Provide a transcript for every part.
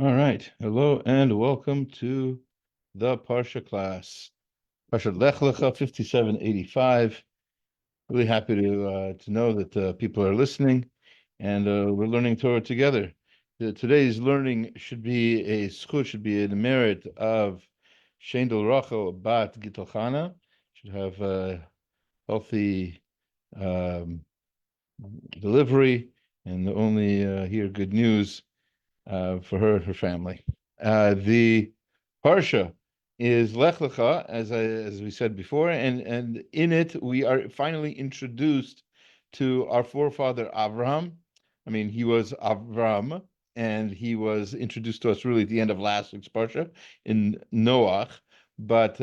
All right. Hello and welcome to the Parsha class. Parsha Lecha 5785. Really happy to know that people are listening and we're learning Torah together. Today's learning should be a merit of Shendel Rachel Bat Gittel Chana. Should have healthy um, delivery and only hear good news for her and her family. The Parsha is Lech Lecha, as we said before, and in it we are finally introduced to our forefather Avram. I mean, he was Avram, and he was introduced to us really at the end of last week's Parsha in Noach. But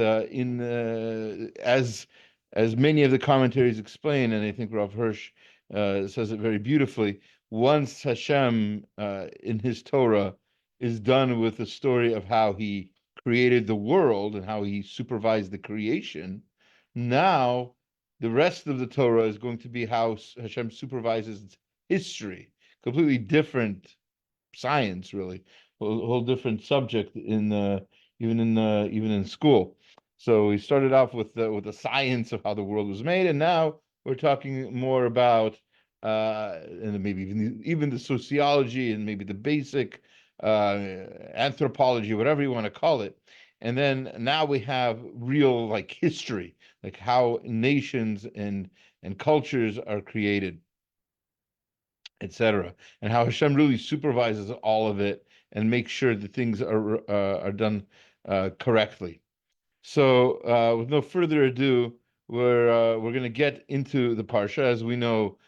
as many of the commentaries explain, and I think Rav Hirsch says it very beautifully, once Hashem in his Torah is done with the story of how he created the world and how he supervised the creation, now the rest of the Torah is going to be how Hashem supervises history. Completely different science, really, a whole different subject in even in school. So we started off with the science of how the world was made, and now we're talking more about and maybe even the sociology and maybe the basic anthropology, whatever you want to call it. And then now we have real like history, like how nations and cultures are created, etc., and how Hashem really supervises all of it and makes sure that things are done correctly. So, with no further ado, we're going to get into the parsha. As we know,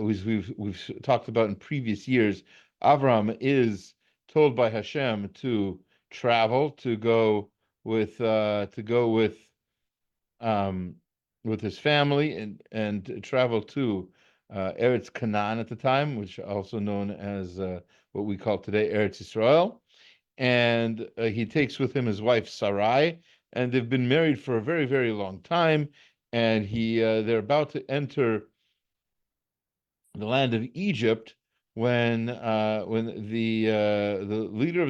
we've talked about in previous years, Avram is told by Hashem to travel, to go with his family and travel to Eretz Canaan at the time, which also known as what we call today Eretz Israel. And he takes with him his wife Sarai, and they've been married for a very, very long time. And they're about to enter the land of Egypt when the leader of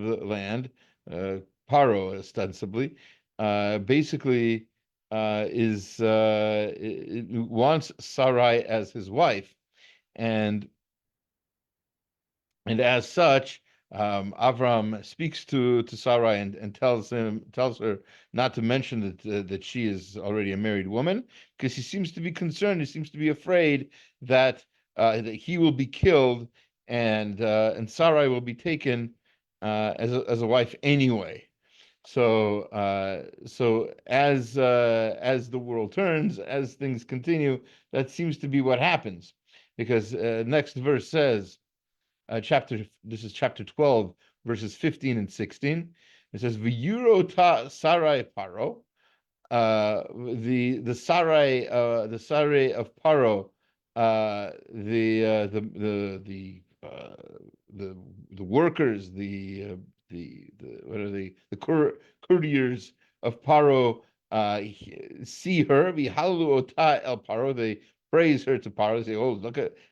the land, Paro ostensibly, basically wants Sarai as his wife, and as such, Avram speaks to Sarai and tells her not to mention that she is already a married woman, because he seems to be concerned. He seems to be afraid that he will be killed and Sarai will be taken as a wife anyway. So as the world turns, as things continue, that seems to be what happens, because next verse says. This is chapter 12, verses 15 and 16. It says, "V'yuro ta Sarai Paro." The Sarai of Paro, the workers, the what are they? The courtiers of Paro see her. V'halu ota el Paro. They praise her to Paro. They say, "Oh,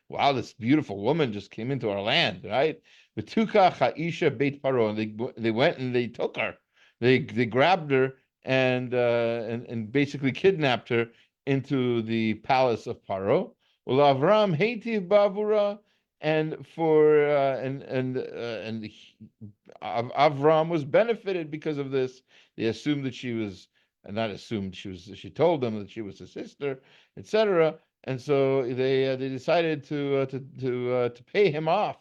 wow, this beautiful woman just came into our land, right?" V'tuka ha'isha beit Paro, and they went and they took her. They grabbed her and basically kidnapped her into the palace of Paro. Well, Avram hativ bavura, and for Avram was benefited because of this. They assumed that she was, not assumed, she told them that she was a sister, etc. And so they decided to pay him off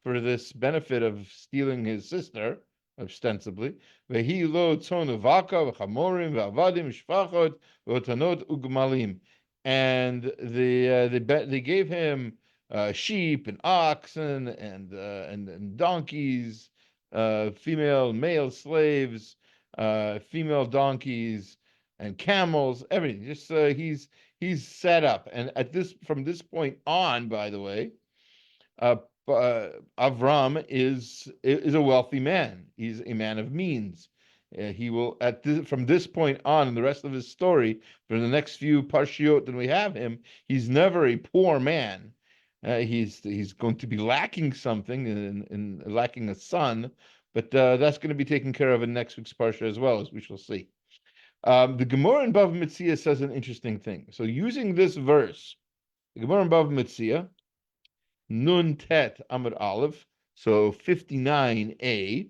for this benefit of stealing his sister, ostensibly. Vehi lo tzon uvaka v'chamorim v'avadim shfachot v'otanot ugmalim, and they gave him sheep and oxen and donkeys, male slaves, female donkeys and camels, everything. Just he's set up, and from this point on, by the way, Avram is a wealthy man. He's a man of means. He will from this point on in the rest of his story, for the next few parshiot that we have him, he's never a poor man. He's going to be lacking something in lacking a son, but that's going to be taken care of in next week's parsha as well, as we shall see. The Gemara in Bava Metzia says an interesting thing. So using this verse, the Gemara in Bava Metzia, Nun Tet Amud Aleph, so 59a,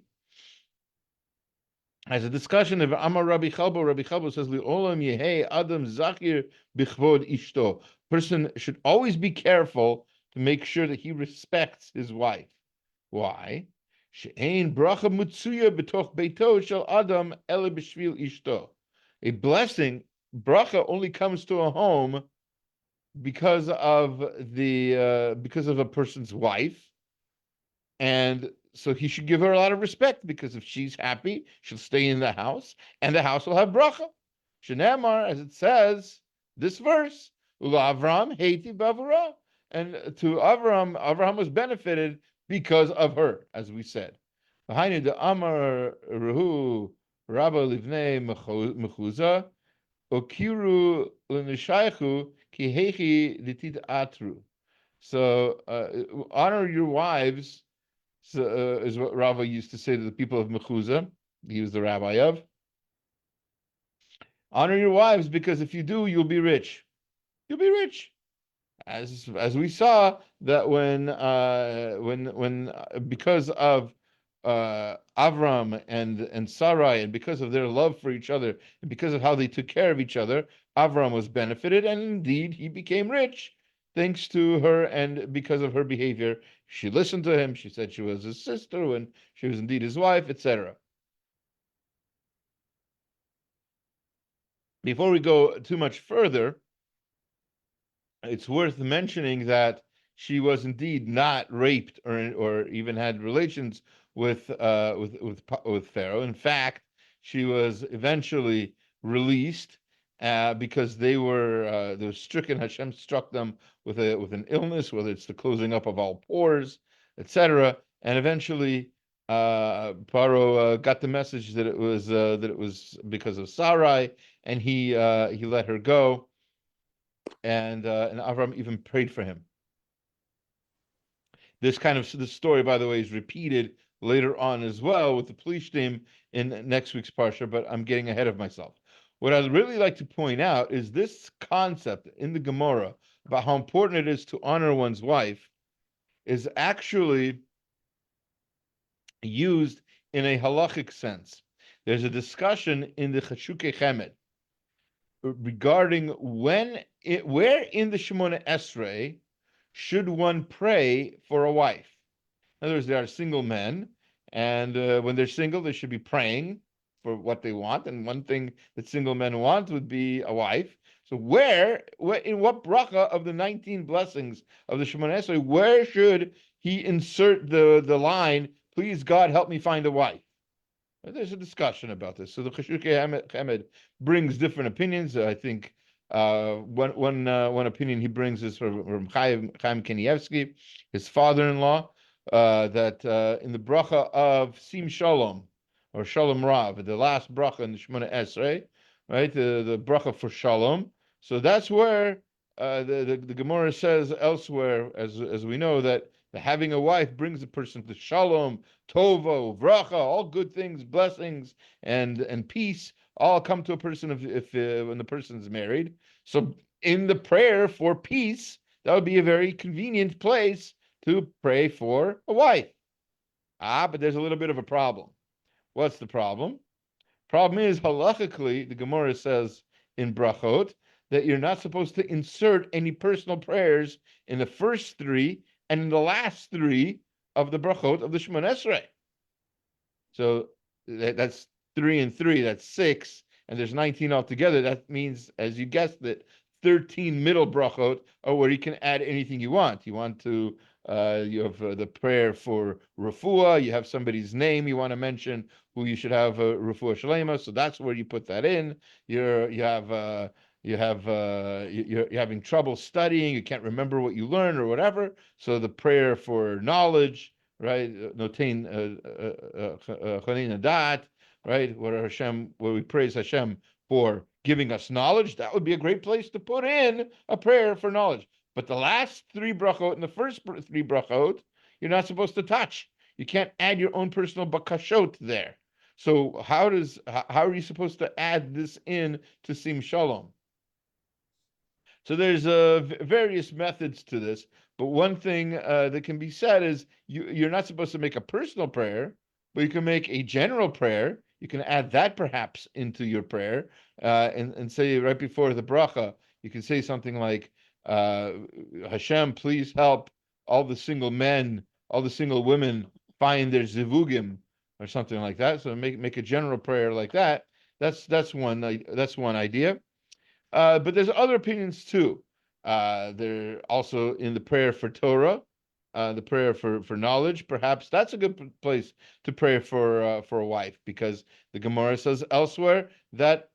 has a discussion of Amar Rabbi Chalbo. Rabbi Chalbo says, "Li'olam yehei adam zachir bichvod ishto." Person should always be careful to make sure that he respects his wife. Why? She'ein bracha mutsuya b'toch beito shel adam ele b'shvil ishto. A blessing, bracha, only comes to a home because of a person's wife, and so he should give her a lot of respect, because if she's happy, she'll stay in the house, and the house will have bracha. Shenamar, as it says, this verse, Ula Avram heiti bavura, and to Avram was benefited because of her, as we said. Behind the Amar Ruhu Rabba Livnei Mechuza Okiru Lenishaychu Ki Hechi Litit Atru. So honor your wives. Is what Rava used to say to the people of Mechuzah. He was the rabbi of. Honor your wives, because if you do, you'll be rich. You'll be rich, as we saw that when because of Avram and Sarai, and because of their love for each other, and because of how they took care of each other, Avram was benefited, and indeed he became rich thanks to her, and because of her behavior. She listened to him. She said she was his sister when she was indeed his wife, etc. Before we go too much further, it's worth mentioning that she was indeed not raped or even had relations with Pharaoh. In fact, she was eventually released because they were stricken. Hashem struck them with an illness, whether it's the closing up of all pores, etc. And eventually, Paro got the message that it was because of Sarai, and he let her go. And Avram even prayed for him. This story, by the way, is repeated later on as well with the Plishtim in next week's parsha, but I'm getting ahead of myself. What I'd really like to point out is this concept in the Gemara about how important it is to honor one's wife is actually used in a halachic sense. There's a discussion in the Chashukei Chemed regarding where in the Shemona Esrei should one pray for a wife. In other words, there are single men, and when they're single, they should be praying for what they want. And one thing that single men want would be a wife. So where in what bracha of the 19 blessings of the Shemona Esrei, where should he insert the line, "Please God, help me find a wife"? There's a discussion about this. So the Chashukei Chemed brings different opinions. I think one opinion he brings is from Chaim Kanievsky, his father-in-law, that in the bracha of Sim Shalom or Shalom Rav, the last bracha in the Shemona Esrei, right? The bracha for Shalom. So that's where the Gemara says elsewhere, as we know, that having a wife brings a person to Shalom, Tovo, Vracha, all good things, blessings, and peace all come to a person when the person is married. So in the prayer for peace, that would be a very convenient place to pray for a wife. But there's a little bit of a problem. What's the problem? Problem is, halachically, the Gemara says in Brachot that you're not supposed to insert any personal prayers in the first three and in the last three of the brachot of the Shemona Esrei. So that's 3 and 3, that's 6, and there's 19 altogether. That means, as you guessed it, 13 middle brachot are where you can add anything you want. You want to, you have the prayer for refuah, you have somebody's name you want to mention, who you should have refuah shalema, so that's where you put that in. You're having trouble studying, you can't remember what you learned or whatever, so the prayer for knowledge, right? Notain chanina dat, right? Where we praise Hashem for giving us knowledge, that would be a great place to put in a prayer for knowledge. But the last three brachot and the first three brachot, you're not supposed to touch. You can't add your own personal bakashot there. So how are you supposed to add this in to sim shalom? So there's various methods to this, but one thing that can be said is you're not supposed to make a personal prayer, but you can make a general prayer. You can add that perhaps into your prayer and say right before the bracha, you can say something like, Hashem, please help all the single men, all the single women find their zivugim, or something like that. So make a general prayer like that. That's one idea. But there's other opinions too. They're also in the prayer for Torah, the prayer for knowledge. Perhaps that's a good place to pray for a wife, because the Gemara says elsewhere that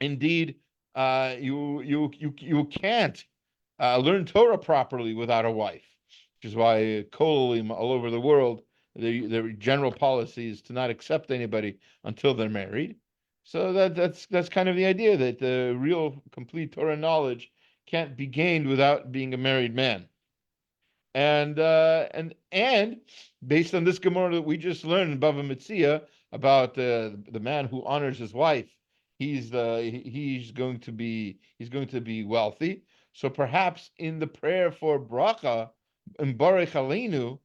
indeed you can't learn Torah properly without a wife, which is why kolim all over the world, their general policy is to not accept anybody until they're married. So that's kind of the idea, that the real complete Torah knowledge can't be gained without being a married man. And based on this Gemara that we just learned in Bava Metzia about the man who honors his wife, he's going to be wealthy. So perhaps in the prayer for bracha and Barech Aleinu,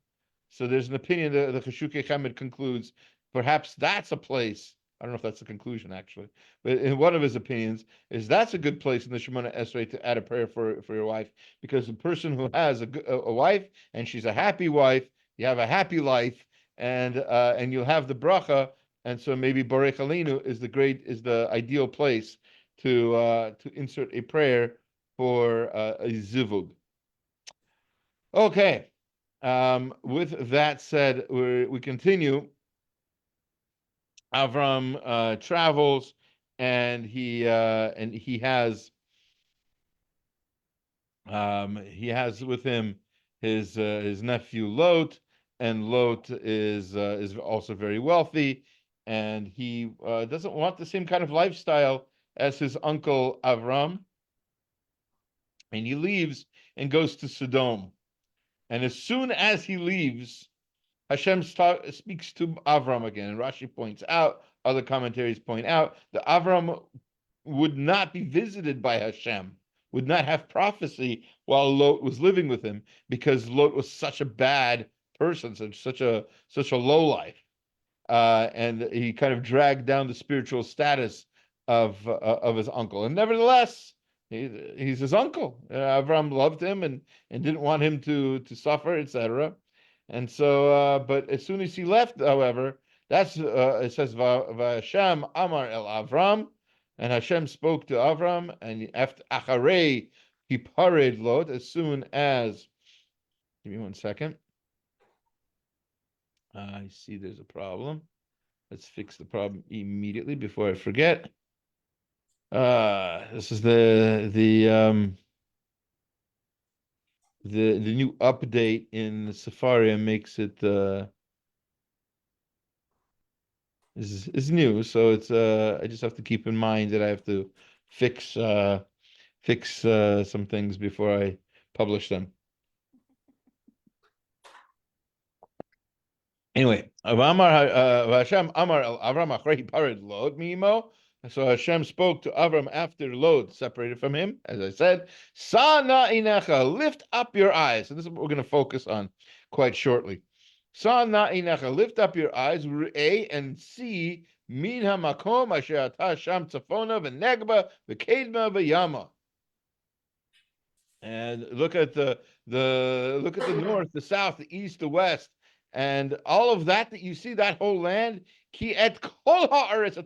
so there's an opinion that the Cheshukei Chemed concludes perhaps that's a place. I don't know if that's the conclusion actually, but in one of his opinions is that's a good place in the Shemona Esrei to add a prayer for your wife, because the person who has a wife and she's a happy wife, you have a happy life, and you'll have the bracha, and so maybe Borech Aleinu is the ideal place to insert a prayer for a zivug. Okay, with that said, we continue. Avram travels, and he has with him his nephew Lot, and Lot is also very wealthy, and he doesn't want the same kind of lifestyle as his uncle Avram, and he leaves and goes to Sodom. And as soon as he leaves, Hashem speaks to Avram again, and Rashi points out, other commentaries point out, that Avram would not be visited by Hashem, would not have prophecy while Lot was living with him, because Lot was such a bad person, such a lowlife, and he kind of dragged down the spiritual status of his uncle. And nevertheless, he's his uncle. Avram loved him and didn't want him to suffer, etc. And so, but as soon as he left, however, that's it says V'Hashem Amar El Avram, and Hashem spoke to Avram, and after Acharei he pared Lot, as soon as. Give me 1 second. I see there's a problem. Let's fix the problem immediately before I forget. This is the new update in Safari makes it is new, so it's I just have to keep in mind that I have to fix some things before I publish them. Anyway, Hashem Amar El Avram Achrei Pared Lod Mimo. So Hashem spoke to Avram after Lot separated from him, as I said, Sa na'inecha, lift up your eyes. And this is what we're going to focus on quite shortly. Sa na'inecha, lift up your eyes, and see min hamakom asher ata sham tzafona v'negba v'kedma v'yama. And look at the north, the south, the east, the west, and all of that you see, that whole land, ki et kol ha'aretz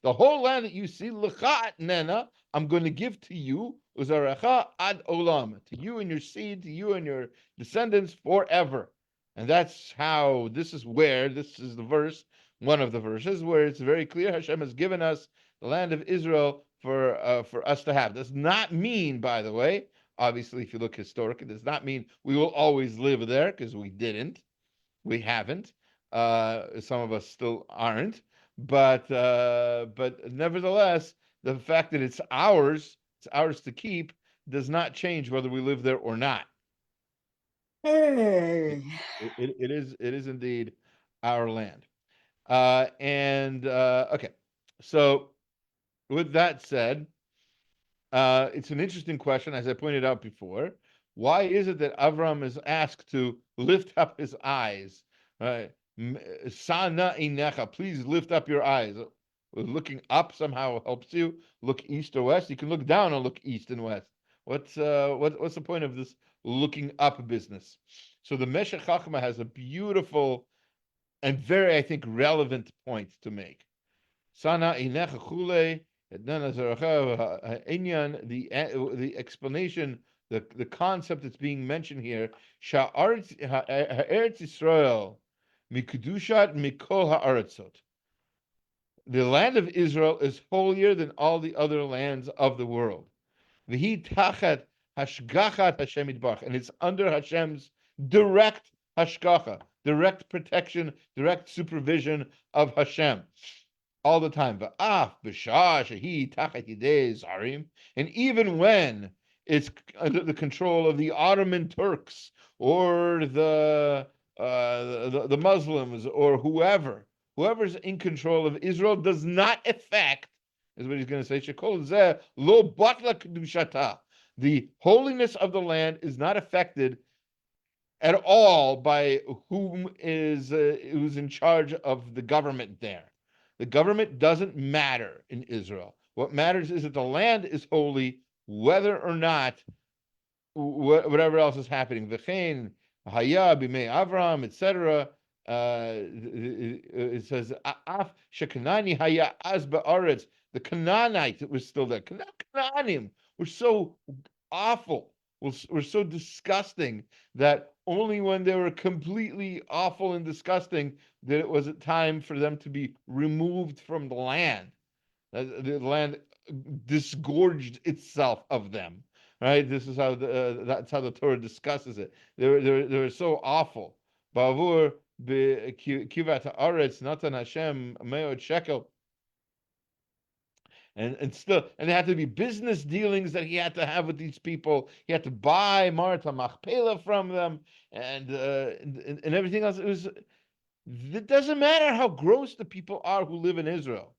the whole land that you see, lecha nena, I'm going to give to you, uzarecha ad olam, to you and your seed, to you and your descendants forever. And that's how, this is the verse, one of the verses, where it's very clear Hashem has given us the land of Israel for us to have. Does not mean, by the way, obviously, if you look historically, does not mean we will always live there, because we didn't. We haven't. Some of us still aren't. But nevertheless, the fact that it's ours to keep, does not change whether we live there or not. Hey. It is indeed our land. Okay, so with that said, it's an interesting question, as I pointed out before. Why is it that Avram is asked to lift up his eyes? Right? Sana inecha, please lift up your eyes. Looking up somehow helps you. Look east or west. You can look down and look east and west. What's the point of this looking up business? So the Meshech Chachma has a beautiful and very, I think, relevant point to make. Sana inecha chule. The explanation, the concept that's being mentioned here, Eretz Yisrael mikudushat mikol haaretzot. The land of Israel is holier than all the other lands of the world. V'hi tachat hashgachat Hashem yitbarach, and it's under Hashem's direct hashgacha, direct protection, direct supervision of Hashem all the time. And even when it's under the control of the Ottoman Turks or the Muslims or whoever's in control of Israel does not affect, is what he's going to say. Lo batla kedushata. The holiness of the land is not affected at all by who's in charge of the government there. The government doesn't matter in Israel. What matters is that the land is holy, whether or not whatever else is happening. V'chein haya b'mei Avram, etc. It says af shekanani haya az ba'aretz. The Canaanites that was still there. Canaanim were so awful. Were so disgusting that only when they were completely awful and disgusting that it was time for them to be removed from the land. The land disgorged itself of them. Right? This is how that's how the Torah discusses it. They were so awful. Bavur kivat haaretz natan Hashem meod shekel. And still, and there had to be business dealings that he had to have with these people. He had to buy Marta Machpelah from them, and everything else. It doesn't matter how gross the people are who live in Israel.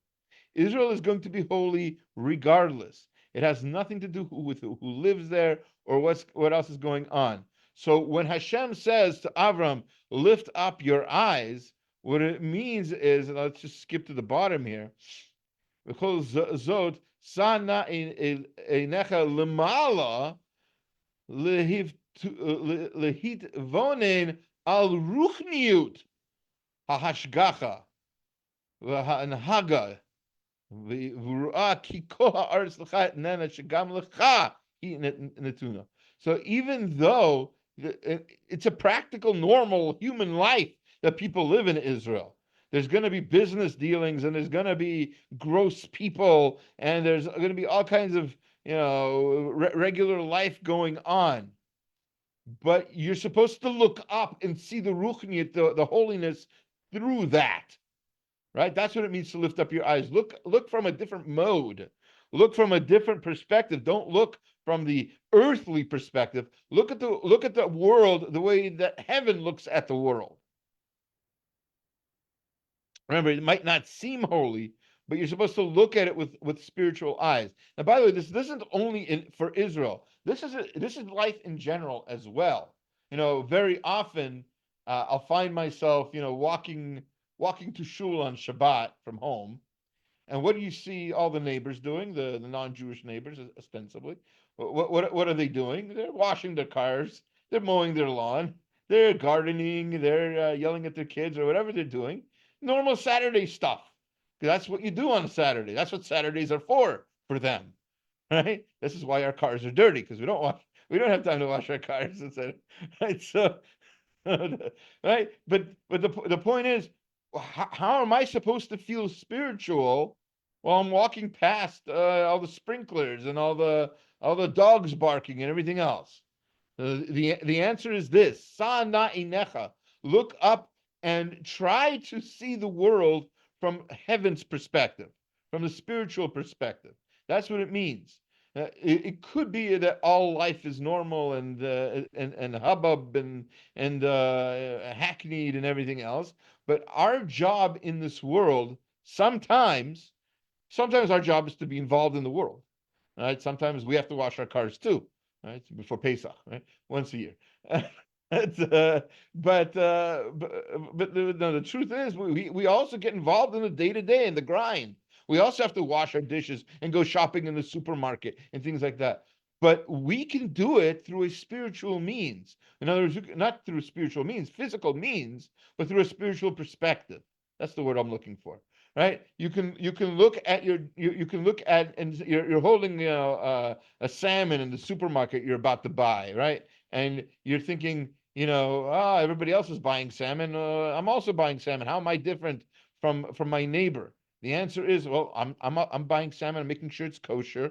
Israel is going to be holy regardless. It has nothing to do with who lives there or what else is going on. So when Hashem says to Avram, "Lift up your eyes," what it means is, and let's just skip to the bottom here. Because zot sana einecha lemala lehit vonen al ruchniut hahashgacha v'hanhaga v'ruah ki kol haaretz lecha nena shegam lecha hi netuna. So even though it's a practical, normal human life that people live in Israel, there's going to be business dealings, and there's going to be gross people, and there's going to be all kinds of, regular life going on. But you're supposed to look up and see the ruchniut, the holiness through that, right? That's what it means to lift up your eyes. Look from a different mode. Look from a different perspective. Don't look from the earthly perspective. Look at the world the way that heaven looks at the world. Remember, it might not seem holy, but you're supposed to look at it with spiritual eyes. Now, by the way, this isn't only for Israel. This is life in general as well. Very often I'll find myself, walking to shul on Shabbat from home, and what do you see all the neighbors doing? The non-Jewish neighbors, ostensibly. What are they doing? They're washing their cars. They're mowing their lawn. They're gardening. They're yelling at their kids or whatever they're doing. Normal Saturday stuff. That's what you do on a Saturday. That's what Saturdays are for them, right? This is why our cars are dirty, because we don't have time to wash our cars, right? So, right? But the point is, how am I supposed to feel spiritual while I'm walking past all the sprinklers and all the dogs barking and everything else? The answer is this: Sa na inecha. Look up and try to see the world from heaven's perspective, from the spiritual perspective. That's what it means. It could be that all life is normal and hubbub and hackneyed and everything else. But our job in this world, sometimes our job is to be involved in the world. Right? Sometimes we have to wash our cars too, right? Before Pesach, right? Once a year. No, the truth is we also get involved in the day-to-day and the grind. We also have to wash our dishes and go shopping in the supermarket and things like that. But we can do it through a spiritual means. In other words, not through spiritual means, physical means, but through a spiritual perspective. That's the word I'm looking for, right? You can look at you can look at, and you're holding a salmon in the supermarket you're about to buy, right? And you're thinking, everybody else is buying salmon. I'm also buying salmon. How am I different from my neighbor? The answer is, well, I'm buying salmon. I'm making sure it's kosher.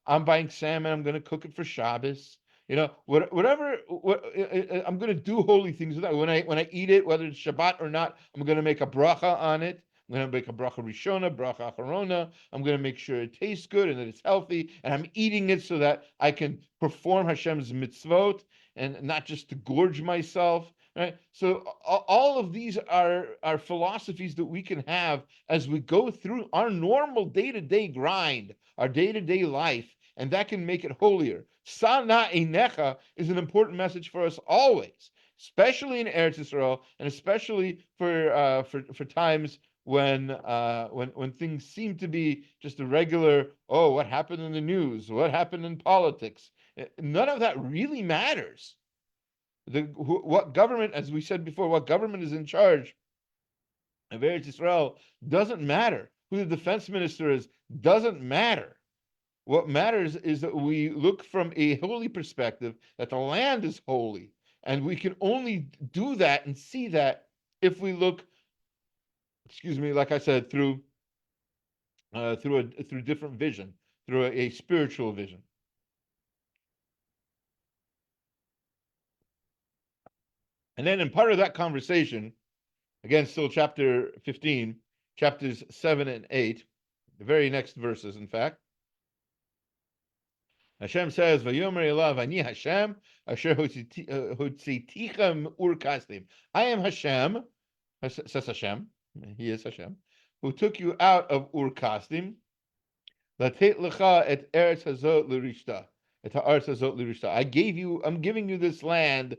I'm buying salmon. I'm going to cook it for Shabbos. Whatever. I'm going to do holy things with that. When I eat it, whether it's Shabbat or not, I'm going to make a bracha on it. I'm going to make a bracha rishona, bracha acharona. I'm going to make sure it tastes good and that it's healthy. And I'm eating it so that I can perform Hashem's mitzvot and not just to gorge myself. Right. So all of these are philosophies that we can have as we go through our normal day-to-day grind, our day-to-day life, and that can make it holier. Sana Einecha is an important message for us always, especially in Eretz Yisrael, and especially for times when things seem to be just a regular, oh, what happened in the news, what happened in politics. None of that really matters. What government, as we said before, what government is in charge of Eretz Yisrael doesn't matter. Who the defense minister is doesn't matter. What matters is that we look from a holy perspective, that the land is holy. And we can only do that and see that if we look, like I said, through different vision, through a spiritual vision. And then in part of that conversation, again, still chapter 15, chapters 7 and 8, the very next verses, in fact, Hashem says, "Vayomer elav ani Hashem asher hotziticha ur kasdim." I am Hashem, says Hashem. He is Hashem, who took you out of ur kasdim. Latet lecha et eretz hazot l'rishta, et haaretz hazot l'rishta. I'm giving you this land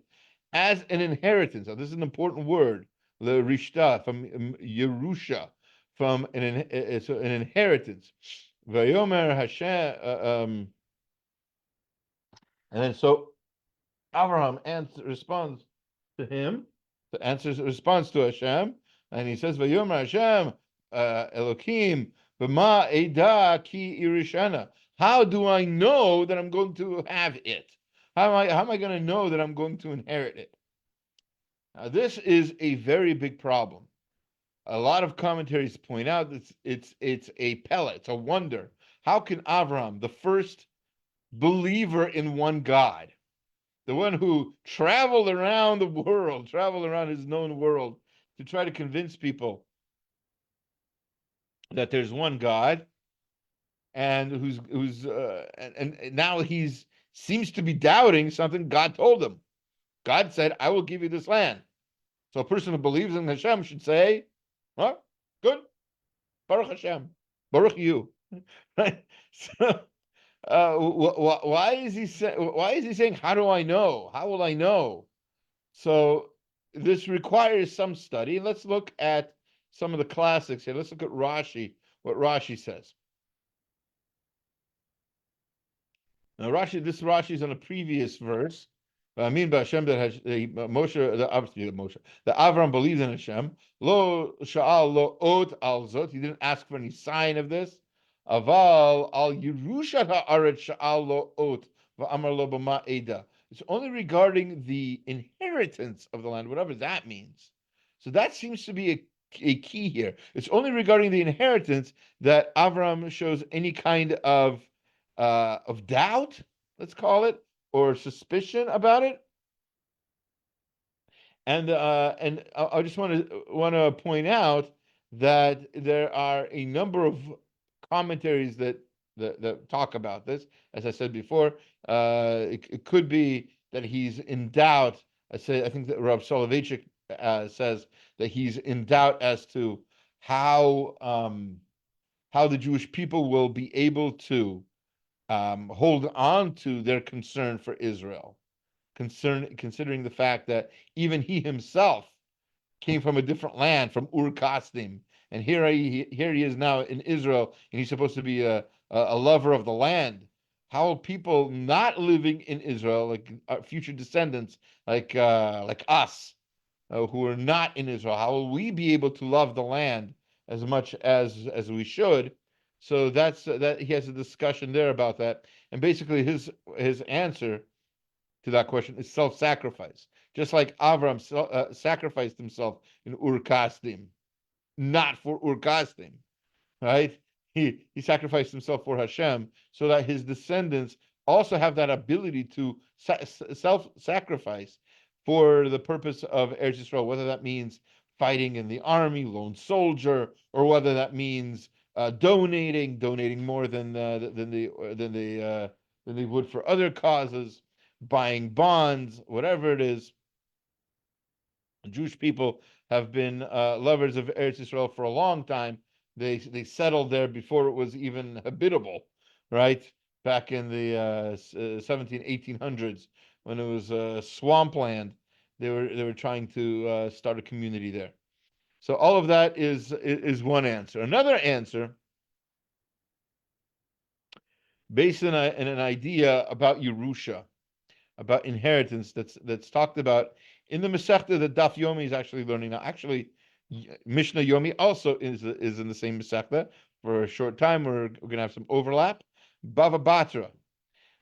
as an inheritance. Now, this is an important word, l'rishta, from Yerusha, from an inheritance. Vayomer Hashem. And then so Avram responds to him, responds to Hashem, and he says, "Vayomer Hashem, Elokim, b'ma eda ki irishana." How do I know that I'm going to have it? How am I going to know that I'm going to inherit it? Now, this is a very big problem. A lot of commentaries point out that it's a pella, it's a wonder. How can Avram, the first believer in one God, the one who traveled around the world, traveled around his known world to try to convince people that there's one God, and and now he's seems to be doubting something God told him. God said, "I will give you this land." So a person who believes in Hashem should say, "Well, good, Baruch Hashem, Baruch you." Right? So why is he saying, how do I know? How will I know? So this requires some study. Let's look at some of the classics here. Let's look at Rashi, what Rashi says. Now this Rashi is on a previous verse. I mean by Hashem that the Avram believed in Hashem. Lo sha'al lo ot al zot. He didn't ask for any sign of this. Aval al Yerushat ha'aretz sha'al lo ot va'amar lo b'ma eda. It's only regarding the inheritance of the land, whatever that means. So that seems to be a key here. It's only regarding the inheritance that Avram shows any kind of doubt, let's call it, or suspicion about it. And I just want to point out that there are a number of commentaries that that talk about this. As I said before, it could be that he's in doubt. I think that Rav Soloveitchik says that he's in doubt as to how the Jewish people will be able to hold on to their concern for Israel, considering the fact that even he himself came from a different land, from Ur Kasdim, and here he is now in Israel, and he's supposed to be a lover of the land. How will people not living in Israel, like future descendants, like us, who are not in Israel, how will we be able to love the land as much as we should? So that's that he has a discussion there about that, and basically his answer to that question is self-sacrifice. Just like Avram sacrificed himself in Ur Kasdim, not for Ur Kasdim, right? He sacrificed himself for Hashem, so that his descendants also have that ability to self-sacrifice for the purpose of Eretz Yisrael, whether that means fighting in the army, lone soldier, or whether that means donating more than they would for other causes, buying bonds, whatever it is. Jewish people have been lovers of Eretz Yisrael for a long time. They settled there before it was even habitable, right? Back in the 17, 1800s, when it was swampland, they were trying to start a community there. So all of that is one answer. Another answer, based on an idea about Yerusha, about inheritance, that's talked about in the Masechta that Daf Yomi is actually learning now. Actually, Mishnah Yomi also is in the same Masechta. For a short time, we're going to have some overlap. Bava Batra.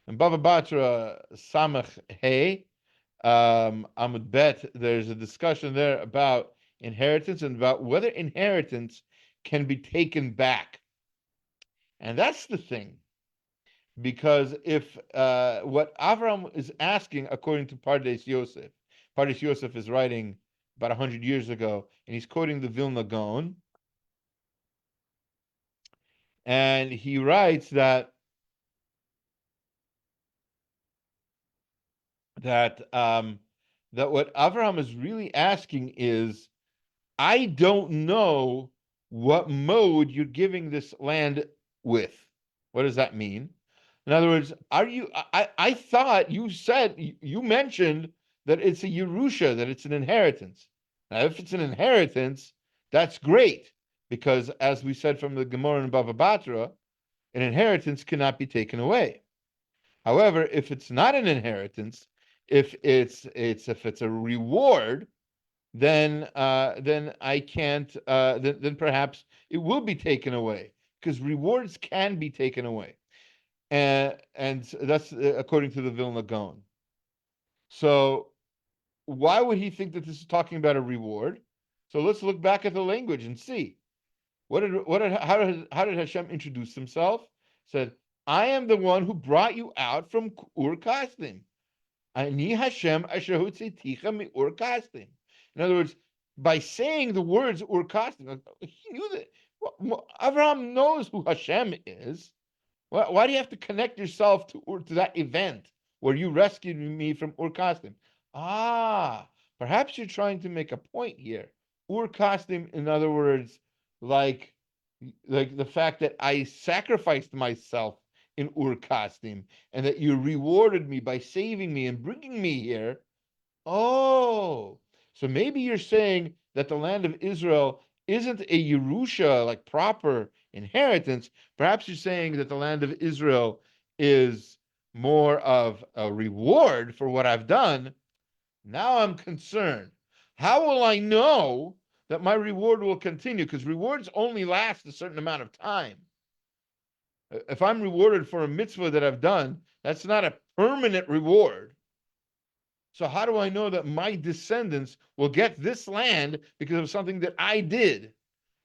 And Bava Batra Samach Hey, Amud Bet, there's a discussion there about inheritance and about whether inheritance can be taken back. And that's the thing. Because if what Avram is asking, according to Pardes Yosef, Pardes Yosef is writing about 100 years ago, and he's quoting the Vilna Gaon, and he writes that what Avram is really asking is, I don't know what mode you're giving this land with. What does that mean? In other words, I thought you mentioned that it's a Yerusha, that it's an inheritance. Now, if it's an inheritance, that's great, because as we said from the Gemara in Bava Batra, an inheritance cannot be taken away. However, if it's not an inheritance, if it's a reward, then I can't. Then perhaps it will be taken away, because rewards can be taken away. And that's according to the Vilna Gaon. So why would he think that this is talking about a reward? So let's look back at the language and see how did Hashem introduce himself? Said, I am the one who brought you out from Ur Kasdim. Ani Hashem asher hotziticha mi Ur Kasdim. In other words, by saying the words Ur Kasdim, he knew that Avram knows who Hashem is. Why do you have to connect yourself to that event where you rescued me from Ur Kasdim? Perhaps you're trying to make a point here. Ur Kasdim, in other words, like the fact that I sacrificed myself in Ur Kasdim, and that you rewarded me by saving me and bringing me here. Oh, so maybe you're saying that the land of Israel isn't a Yerusha, like proper inheritance. Perhaps you're saying that the land of Israel is more of a reward for what I've done. Now I'm concerned. How will I know that my reward will continue? Because rewards only last a certain amount of time. If I'm rewarded for a mitzvah that I've done, that's not a permanent reward. So how do I know that my descendants will get this land because of something that I did?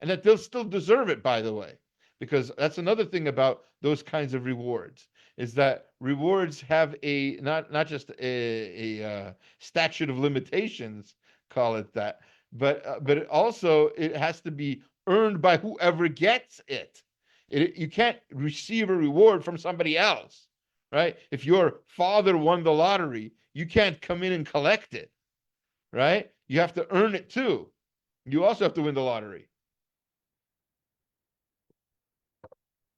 And that they'll still deserve it, by the way. Because that's another thing about those kinds of rewards, is that rewards have a not just a statute of limitations, call it that, but it also it has to be earned by whoever gets it. You can't receive a reward from somebody else, right? If your father won the lottery, you can't come in and collect it, right? You have to earn it too. You also have to win the lottery.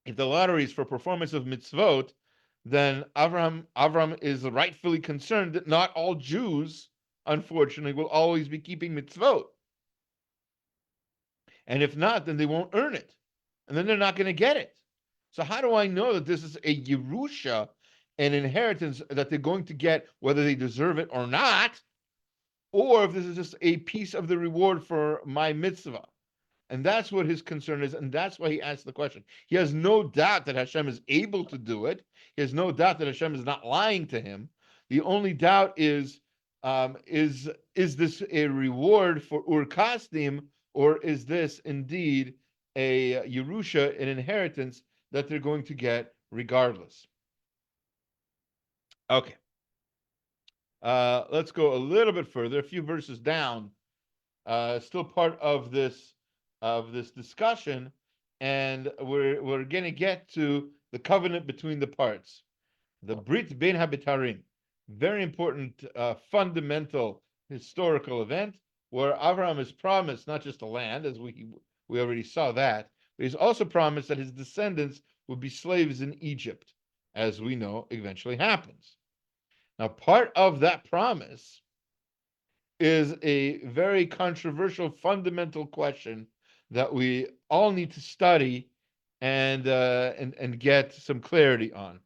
If the lottery is for performance of mitzvot, then Avram is rightfully concerned that not all Jews, unfortunately, will always be keeping mitzvot. And if not, then they won't earn it. And then they're not going to get it. So how do I know that this is a Yerusha, an inheritance that they're going to get, whether they deserve it or not, or if this is just a piece of the reward for my mitzvah? And that's what his concern is, and that's why he asked the question. He has no doubt that Hashem is able to do it. He has no doubt that Hashem is not lying to him. The only doubt is this a reward for Ur Kasdim, or is this indeed a Yerusha, an inheritance that they're going to get regardless? Okay. Let's go a little bit further, a few verses down. Still part of this discussion, and we're going to get to the covenant between the parts, the Brit Ben Habitarim, very important, fundamental historical event where Avram is promised not just the land, as we already saw that, but he's also promised that his descendants will be slaves in Egypt, as we know eventually happens. Now, part of that promise is a very controversial, fundamental question that we all need to study and get some clarity on.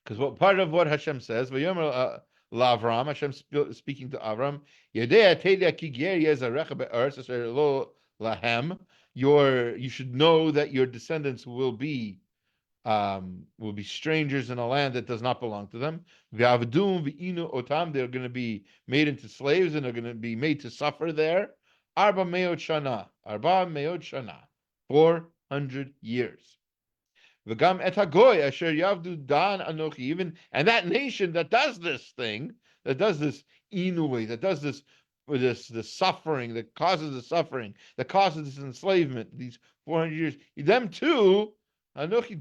Because what part of what Hashem says, V'yomer Lavram, Hashem speaking to Avram, you should know that your descendants will be strangers in a land that does not belong to them. They're going to be made into slaves, and they're going to be made to suffer there. 400 years. Even, and that nation that does this thing, that does this inui, that does this suffering, that causes the suffering, that causes this enslavement, these 400 years, them too, I'm also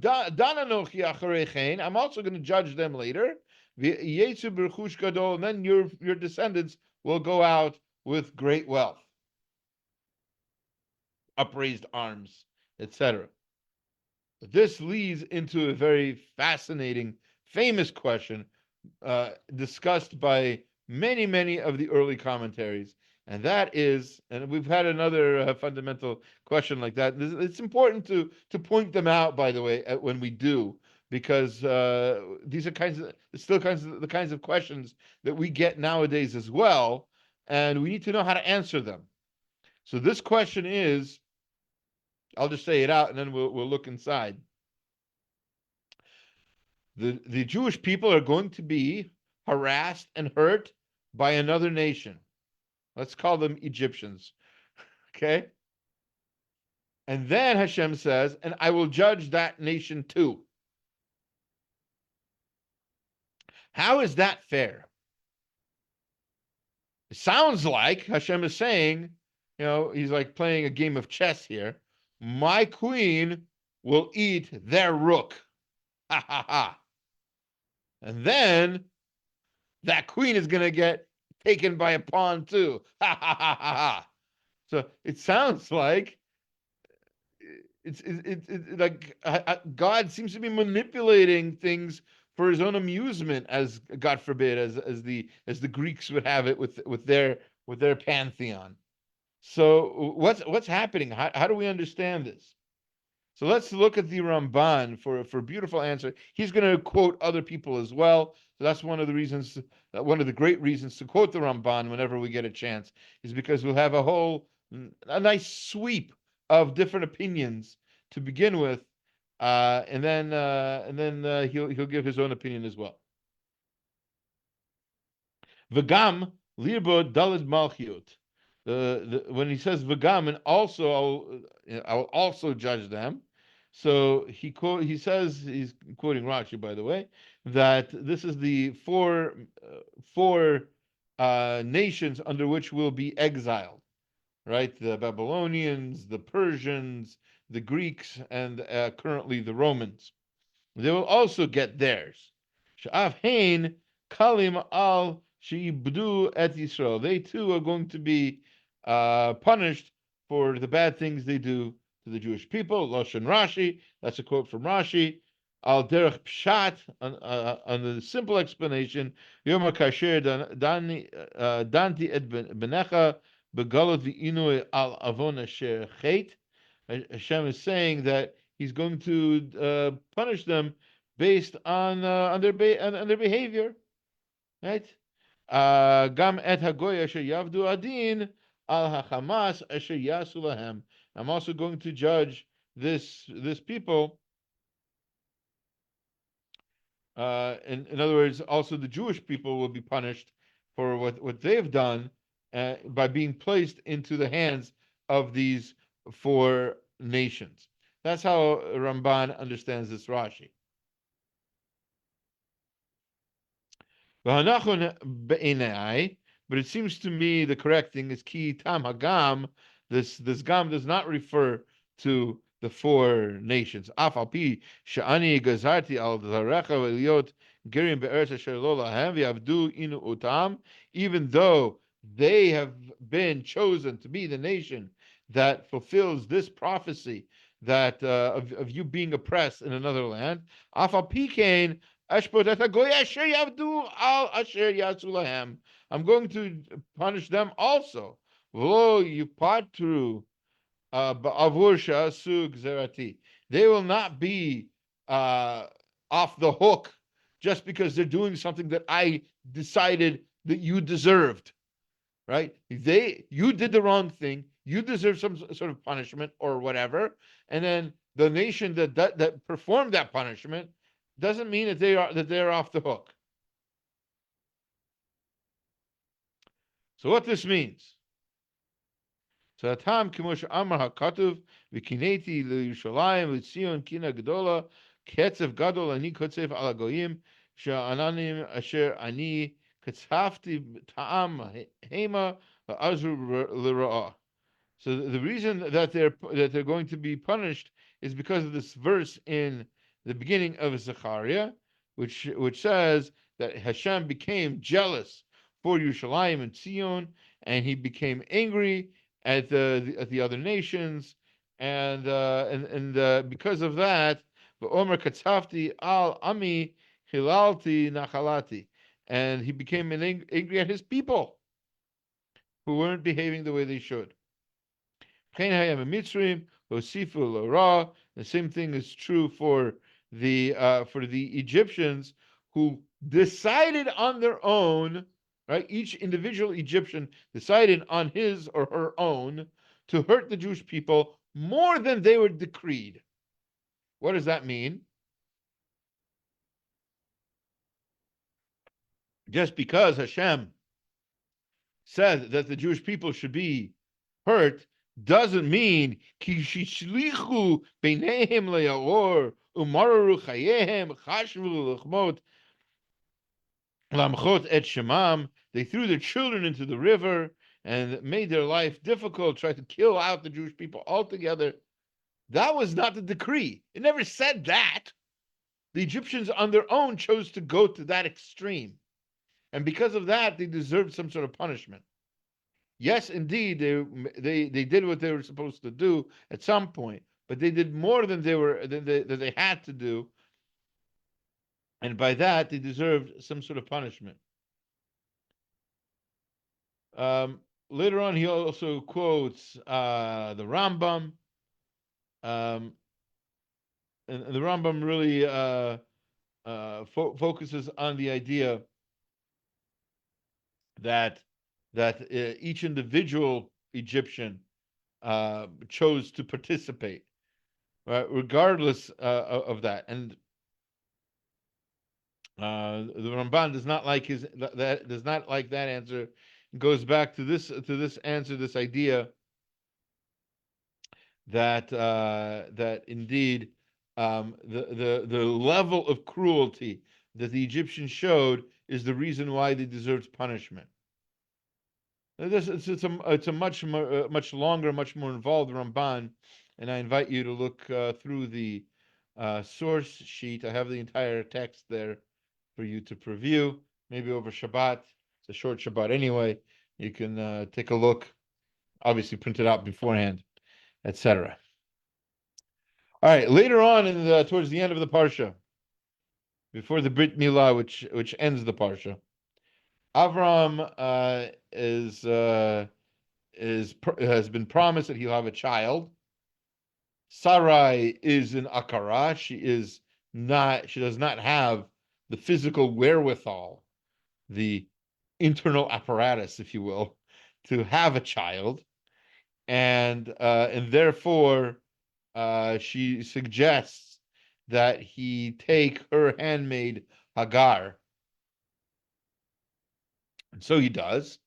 going to judge them later. And then your descendants will go out with great wealth, upraised arms, etc. This leads into a very fascinating, famous question discussed by many of the early commentaries. And that is, and we've had another fundamental question like that. It's important to point them out, by the way, when we do, because these are the kinds of questions that we get nowadays as well, and we need to know how to answer them. So this question is, I'll just say it out, and then we'll look inside. The Jewish people are going to be harassed and hurt by another nation. Let's call them Egyptians. Okay? And then Hashem says, and I will judge that nation too. How is that fair? It sounds like Hashem is saying, he's like playing a game of chess here. My queen will eat their rook. Ha ha ha. And then that queen is going to get taken by a pawn too. Ha ha ha ha ha. So it sounds like it's like God seems to be manipulating things for his own amusement, as God forbid, as the Greeks would have it with their pantheon. So what's happening? How do we understand this? So let's look at the Ramban for a beautiful answer. He's going to quote other people as well. So that's one of the reasons, one of the great reasons to quote the Ramban whenever we get a chance, is because we'll have a nice sweep of different opinions to begin with, and then he'll give his own opinion as well. V'gam lirbo dalid malchiot. When he says v'gam, and also I'll also judge them. So he says, he's quoting Rashi, by the way, that this is the four nations under which we'll be exiled. right? The Babylonians, the Persians, the Greeks, and currently the Romans. They will also get theirs. Sha'af hein kalim al sheibdu et Yisrael. They too are going to be punished for the bad things they do to the Jewish people. Lashon Rashi, that's a quote from Rashi. Al derech pshat, on the simple explanation, Yom HaKasher danti et benecha begalot v'inui al avon asher chet. Hashem is saying that He's going to punish them based on their behavior, right? Gam et hagoy asher yavdu adin al hachamas asher yasu lahem. I'm also going to judge this people. In other words, also the Jewish people will be punished for what they've done by being placed into the hands of these four nations. That's how Ramban understands this Rashi. But it seems to me the correct thing is ki tam hagam. This gam does not refer to the four nations. Afalpi shani gazarti al zarecha v'liot gerim be'eretz asher lo lahem v'yavdu inu utam. Even though they have been chosen to be the nation that fulfills this prophecy that of you being oppressed in another land. Afalpi kain I'm going to punish them also. They will not be off the hook just because they're doing something that I decided that you deserved. Right? You did the wrong thing. You deserve some sort of punishment or whatever, and then the nation that performed that punishment doesn't mean that they're off the hook. So what this means? So Atam Kimosh Amar HaKatuv V'kineti L'Yushalayim L'Tzion Kina Gedola Ketzev Gadol Ani Kotzev Ala Goyim Sha'ananim Asher Ani Ketzafti Ta'am Hema Azru L'Ra'ah. So the reason that they're going to be punished is because of this verse in the beginning of Zechariah, which says that Hashem became jealous for Yerushalayim and Zion, and he became angry at the other nations, and because of that, Omer Katzafti al Ami Hilalti Nachalati, and he became angry at his people who weren't behaving the way they should. The same thing is true for the Egyptians who decided on their own, right? Each individual Egyptian decided on his or her own to hurt the Jewish people more than they were decreed. What does that mean? Just because Hashem said that the Jewish people should be hurt doesn't mean kishishlichu beinehem leyaor umaru chayehem chashvu lechmot lamchot et shemam. They threw their children into the river and made their life difficult, tried to kill out the Jewish people altogether. That was not the decree. It never said that. The Egyptians on their own chose to go to that extreme. And because of that, they deserved some sort of punishment. Yes, indeed, they did what they were supposed to do at some point, but they did more than they had to do, and by that they deserved some sort of punishment. Later on, he also quotes the Rambam, and the Rambam really focuses on the idea that each individual Egyptian chose to participate, right, regardless of that. And the Ramban does not like that answer. It goes back to this answer, this idea that indeed the level of cruelty that the Egyptians showed is the reason why they deserved punishment. It's a much more, much longer, much more involved Ramban, and I invite you to look through the source sheet. I have the entire text there for you to preview. Maybe over Shabbat. It's a short Shabbat anyway. You can take a look. Obviously, print it out beforehand, etc. All right. Later on, towards the end of the parsha, before the Brit Milah, which ends the parsha, Avram has been promised that he'll have a child. Sarai is in Akara. She does not have the physical wherewithal, the internal apparatus, if you will, to have a child, and therefore she suggests that he take her handmaid Hagar, and so he does.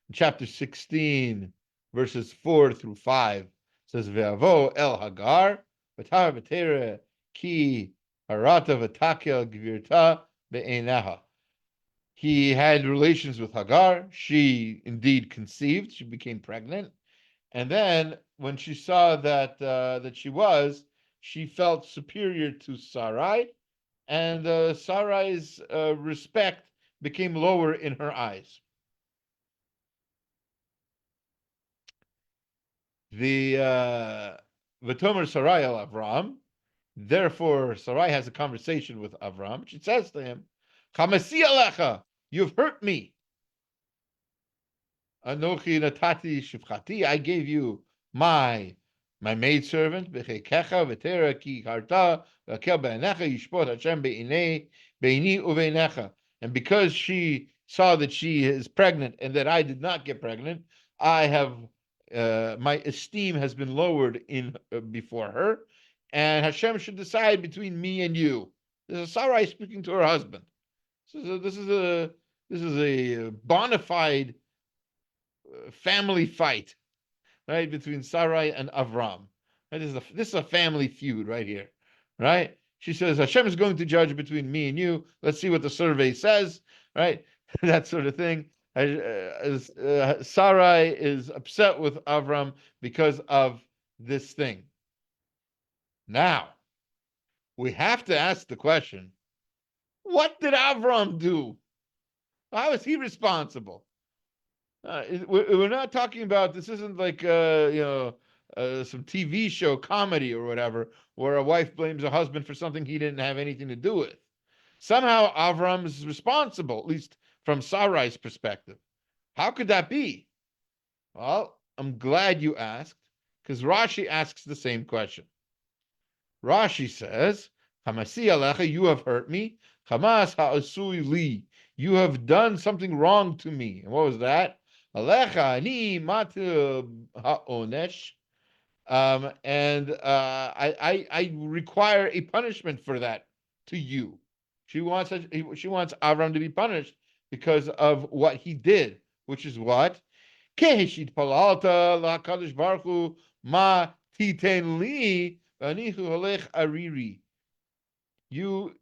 In chapter 16, verses 4 through 5, says, Ve'avo el Hagar, v'tar v'tere ki harata v'takel gvirta be'eneha. He had relations with Hagar. She indeed conceived. She became pregnant. And then when she saw that she felt superior to Sarai, and Sarai's respect became lower in her eyes. The V'tomer Sarai el Avram. Therefore, Sarai has a conversation with Avram. She says to him, Chamasi alecha, you've hurt me. Anochi natati shivchati, I gave you my maidservant, b'chekecha v'tera ki harta v'akel be'enecha yishpot Hashem be'ini uveinecha. And because she saw that she is pregnant and that I did not get pregnant, I have my esteem has been lowered in before her, and Hashem should decide between me and you. This is Sarai speaking to her husband. This is a bona fide family fight, right, between Sarai and Avram. Right? This is a family feud right here, right? She says Hashem is going to judge between me and you. Let's see what the survey says, right? That sort of thing. Sarai is upset with Avram because of this thing. Now, we have to ask the question, what did Avram do? How is he responsible? We're not talking about, this isn't like, some TV show comedy or whatever, where a wife blames a husband for something he didn't have anything to do with. Somehow Avram is responsible, at least from Sarai's perspective. How could that be? Well, I'm glad you asked, because Rashi asks the same question. Rashi says, Hamasi alecha, you have hurt me. Hamas ha'asui li, you have done something wrong to me. And what was that? Alecha ani matu ha'onesh. I require a punishment for that to you. She wants Avram to be punished because of what he did, which is what? Keheshit palalta la'kadosh baruch hu ma titen li v'anihu halech ariri. You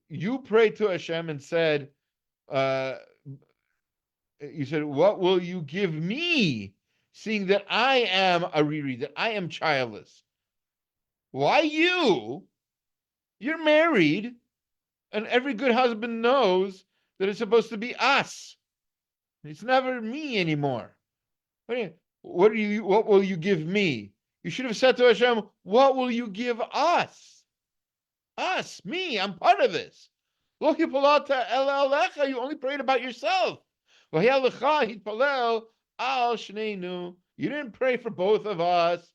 prayed to Hashem and said, you said, what will you give me, seeing that I am ariri, that I am childless? Why you? You're married, and every good husband knows that it's supposed to be us. It's never me anymore. What will you give me? You should have said to Hashem, what will you give us? Us, me, I'm part of this. You only prayed about yourself. You didn't pray for both of us.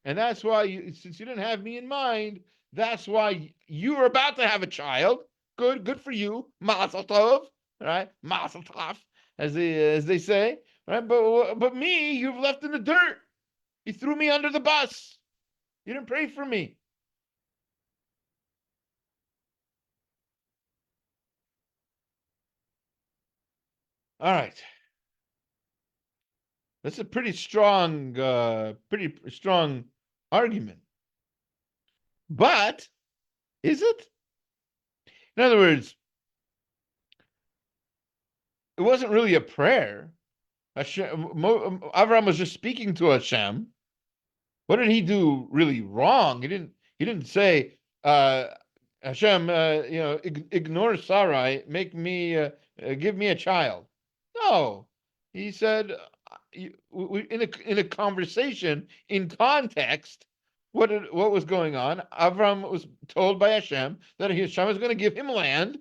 And that's why, since you didn't have me in mind, that's why you were about to have a child. Good for you. Mazel tov, right? Mazel tov, as they say, right? But me, you've left in the dirt. You threw me under the bus. You didn't pray for me. All right. That's a pretty strong argument. But is it? In other words, it wasn't really a prayer. Avram was just speaking to Hashem. What did he do really wrong? He didn't say, Hashem, ignore Sarai, make me, give me a child. No, he said, in a conversation, in context, what was going on? Avram was told by Hashem that Hashem is going to give him land,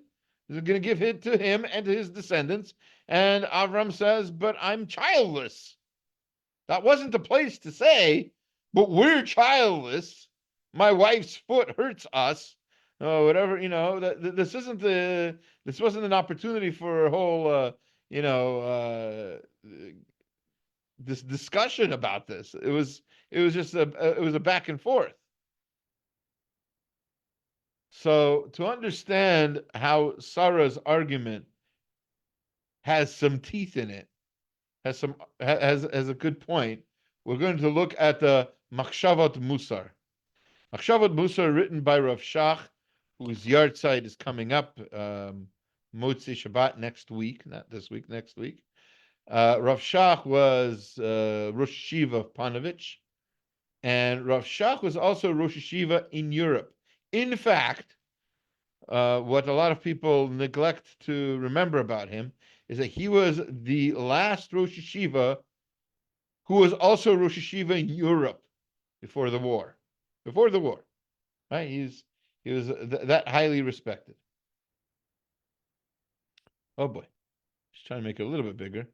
is going to give it to him and to his descendants, and Avram says, "But I'm childless." That wasn't the place to say, "But we're childless. My wife's foot hurts us." Oh, whatever, this wasn't an opportunity for a whole, this discussion about this. It was just it was a back and forth. So to understand how Sarah's argument has some teeth in it, has a good point, we're going to look at the Machshavot Musar. Machshavot Musar, written by Rav Shach, whose yahrzeit is coming up, Motzi Shabbat next week, not this week, next week. Rav Shach was Rosh Yeshiva of Panovich, and Rav Shach was also Rosh Yeshiva in Europe. In fact, what a lot of people neglect to remember about him is that he was the last Rosh Yeshiva who was also Rosh Yeshiva in Europe before the war. Before the war, right? He was that highly respected. Oh boy, just trying to make it a little bit bigger.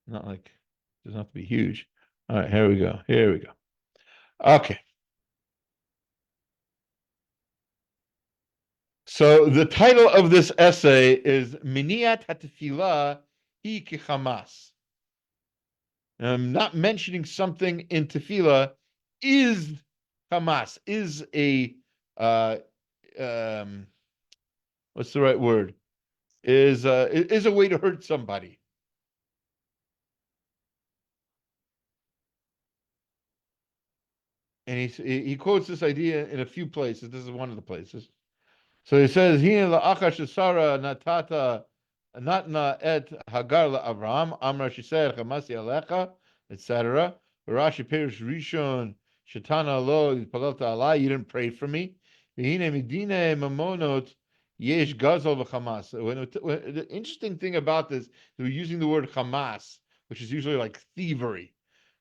Not like it doesn't have to be huge. All right, here we go. Here we go. Okay. So the title of this essay is Miniat HaTefilah Hi Kichamas. I'm not mentioning something in tefillah is Hamas, is a what's the right word? Is a way to hurt somebody. And he quotes this idea in a few places. This is one of the places. So he says, "Hine la'achash Sarah natata natna et Hagar la'Avram Amra Shisher Chamasi Alecha," etc. Rashi Perish Rishon Shetana Lo Palelta Alai. You didn't pray for me. Hine Medine Mamonot Yesh Gazal v'Chamas. The interesting thing about this is we're using the word Hamas, which is usually like thievery.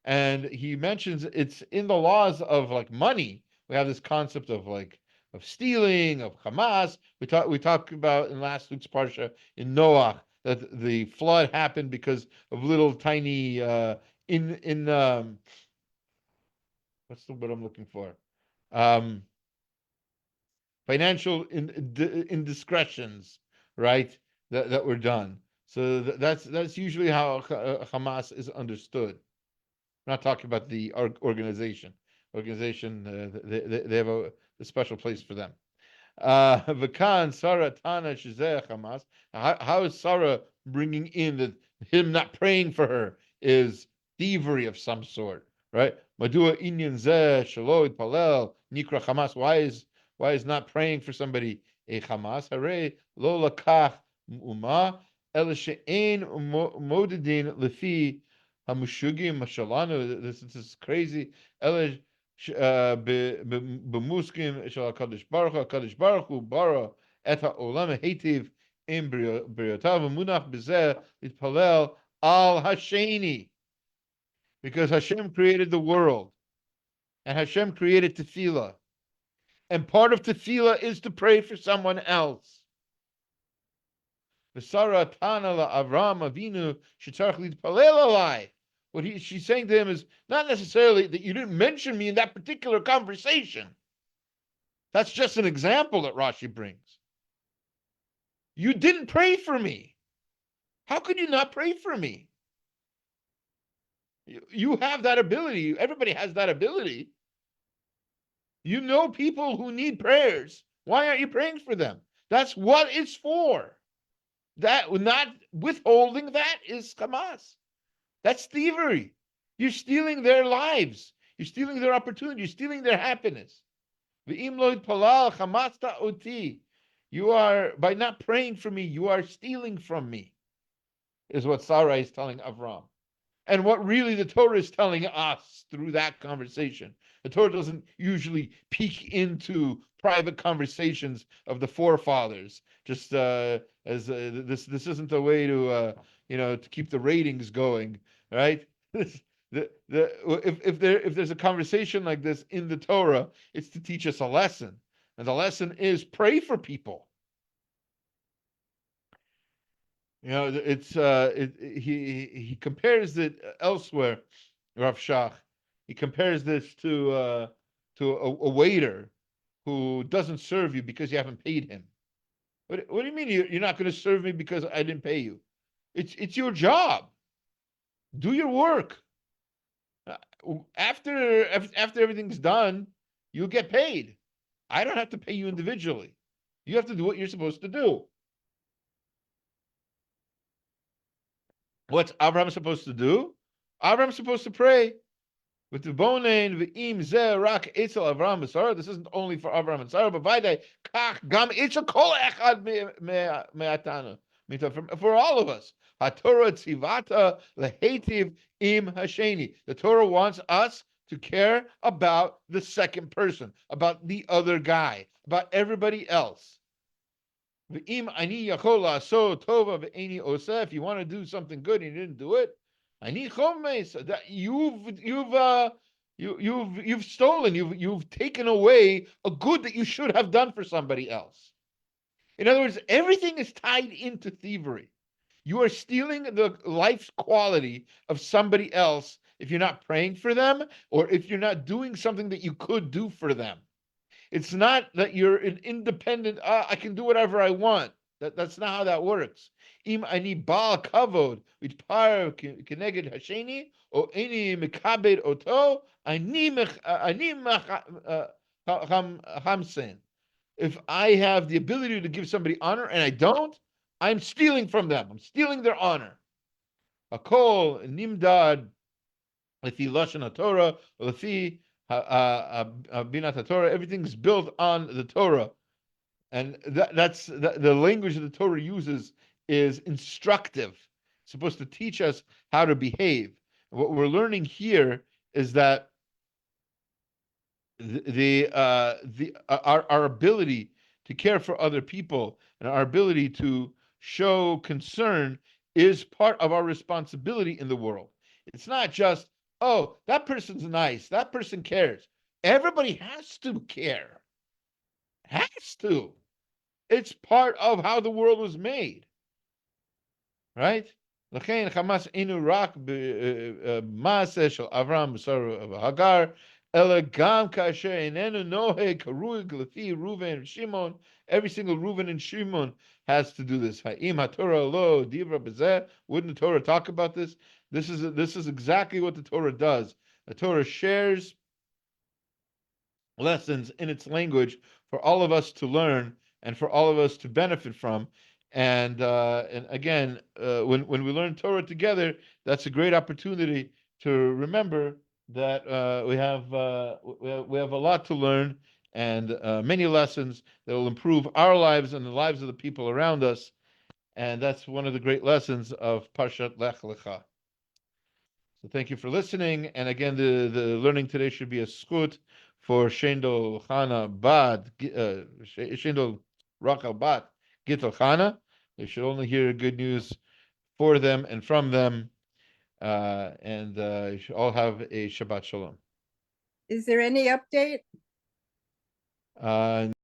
And he mentions it's in the laws of like money. We have this concept of like of stealing, of Hamas. We talked about in last week's parsha in Noah that the flood happened because of little tiny what's the word I'm looking for? Financial indiscretions, right? That were done. So that's usually how Hamas is understood. I'm not talking about the organization. They have a special place for them. V'kan Sarah Tana Shizeh Hamas. How is Sarah bringing in that him not praying for her is thievery of some sort, right? Madua inyan zeh shelo palel nikra Hamas. Why is not praying for somebody a Hamas? Hare lo lakach uma el she'ein modedin lefi hamushugim mashalanu. This is crazy. El b'muskim shel Hakadosh Baruch Hu bara et ha'olam heitiv im briotav v'munach b'zeh litpalel al hasheni, because Hashem created the world, and Hashem created tefillah, and part of tefillah is to pray for someone else. V'sara tana la'Avram Avinu shetzarich litpalel alai. What she's saying to him is not necessarily that you didn't mention me in that particular conversation. That's just an example that Rashi brings. You didn't pray for me. How could you not pray for me? You have that ability. Everybody has that ability. You know people who need prayers. Why aren't you praying for them? That's what it's for. That not withholding that is Hamas. That's thievery. You're stealing their lives. You're stealing their opportunity. You're stealing their happiness. You are, by not praying for me, you are stealing from me. is what Sarai is telling Avram. And what really the Torah is telling us through that conversation. The Torah doesn't usually peek into private conversations of the forefathers. Just as this isn't a way to to keep the ratings going, right? If there's a conversation like this in the Torah, it's to teach us a lesson, and the lesson is pray for people. It's he compares it elsewhere, Rav Shach. He compares this to a waiter who doesn't serve you because you haven't paid him. What do you mean you're not going to serve me because I didn't pay you? It's your job. Do your work. After everything's done, you'll get paid. I don't have to pay you individually. You have to do what you're supposed to do. What's Avram supposed to do? Avram's supposed to pray. With the bonein v'im zeh rak etzel Avram and Sarah. This isn't only for Avram and Sarah, but vayday kach gam etzel kol echad me'atana. For all of us. HaTorah tzivata lehetiv im hasheni. The Torah wants us to care about the second person, about the other guy, about everybody else. V'im ani yachol la'asot tova v'eni oseh. If you want to do something good and you didn't do it, ani chomes. That you've stolen. You've taken away a good that you should have done for somebody else. In other words, everything is tied into thievery. You are stealing the life's quality of somebody else if you're not praying for them or if you're not doing something that you could do for them. It's not that you're an independent, I can do whatever I want. That's not how that works. Im ani baal kavod vitpar keneged hasheni o ani mekabed oto ani hamsen. If I have the ability to give somebody honor and I don't, I'm stealing from them. I'm stealing their honor. Akol nimdad lefi lashon Torah lefi binat Torah. Everything's built on the Torah, and that's the language that the Torah uses is instructive. It's supposed to teach us how to behave. What we're learning here is that our ability to care for other people and our ability to show concern is part of our responsibility in the world. It's not just, oh, that person's nice, that person cares. Everybody has to care. Has to. It's part of how the world was made. Right? Lechen Hamas inu rak b'maaseh shel Avram b'sar Hagar, ela gam kasher enenu nohe karuig lefi Reuven and Shimon. Every single Reuven and Shimon has to do this. Ha'im haTorah lo divra b'zeh. Wouldn't the Torah talk about this? This is exactly what the Torah does. The Torah shares lessons in its language for all of us to learn and for all of us to benefit from. And again, when we learn Torah together, that's a great opportunity to remember that we have a lot to learn and many lessons that will improve our lives and the lives of the people around us. And that's one of the great lessons of Parshat Lech Lecha. So thank you for listening. And again, the learning today should be a skut for Shendol Chana Bad, Shendol Rachel Bat Gittel Chana. They should only hear good news for them and from them. And you should all have a Shabbat Shalom. Is there any update?